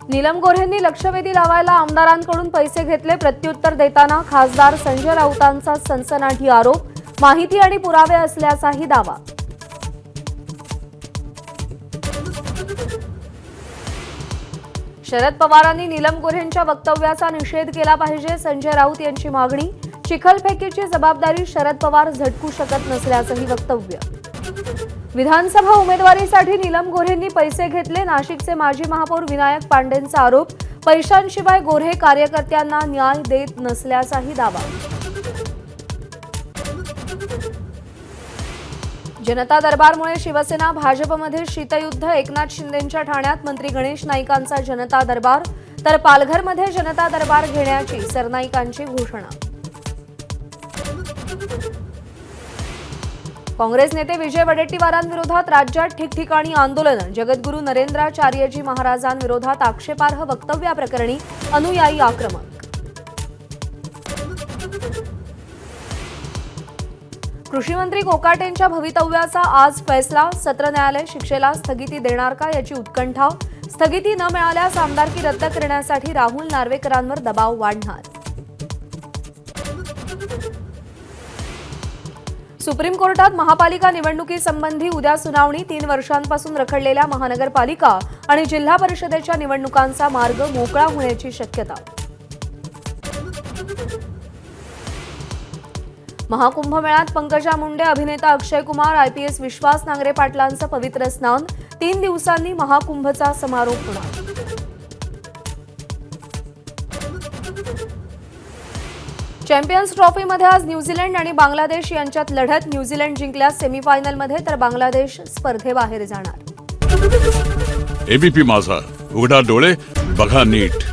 नीलम गोऱ्हेंनी लक्षवेधी लावायला आमदारांकडून पैसे घेतले, प्रत्युत्तर देताना खासदार संजय राऊतांचा सनसनाटी आरोप, माहिती आणि पुरावे असल्याचाही दावा. शरद पवारांनी नीलम गोऱ्हेंच्या वक्तव्याचा निषेध केला पाहिजे, संजय राऊत यांची मागणी. चिखलफेकीची जबाबदारी शरद पवार झटकू शकत नसल्याचंही वक्तव्य. विधानसभा उमेदवारीसाठी नीलम गोऱ्हेंनी पैसे घेतले, नाशिकचे माजी महापौर विनायक पांडेंचा आरोप. पैशांशिवाय गोऱ्हे कार्यकर्त्यांना न्याय देत नसल्याचाही दावा. जनता दरबारमुळे शिवसेना भाजपमध्ये शीतयुद्ध, एकनाथ शिंदेंच्या ठाण्यात मंत्री गणेश नाईकांचा जनता दरबार, तर पालघरमध्ये जनता दरबार घेण्याची सरनाईकांची घोषणा. काँग्रेस नेते विजय वडेट्टीवारांविरोधात राज्यात ठिकठिकाणी आंदोलन. जगद्गुरू नरेंद्राचार्यजी महाराजांविरोधात आक्षेपार्ह वक्तव्याप्रकरणी अनुयायी आक्रमक. कृषी मंत्री कोकाटेंच्या भवितव्याचा आज फैसला. सत्र न्यायालय शिक्षेला स्थगिती देणार का याची उत्कंठा. स्थगिती न मिळाल्यास आमदारकी रद्द करण्यासाठी राहुल नार्वेकरांवर दबाव वाढणार. सुप्रीम कोर्टात महापालिका निवडणुकीसंबंधी उद्या सुनावणी. 3 वर्षांपासून रखडलेल्या महानगरपालिका आणि जिल्हा परिषदेच्या निवडणुकांचा मार्ग मोकळा होण्याची शक्यता. महाकुंभमेळ्यात पंकजा मुंडे, अभिनेता अक्षय कुमार, आयपीएस विश्वास नांगरे पाटलांचं पवित्र स्नान. 3 दिवसांनी महाकुंभचा समारोप होणार. चॅम्पियन्स ट्रॉफीमध्ये आज न्यूझीलंड आणि बांगलादेश यांच्यात लढत. न्यूझीलंड जिंकल्यास सेमीफायनलमध्ये, तर बांगलादेश स्पर्धेबाहेर जाणार. एबीपी माझा, उघडा डोळे बघा नीट.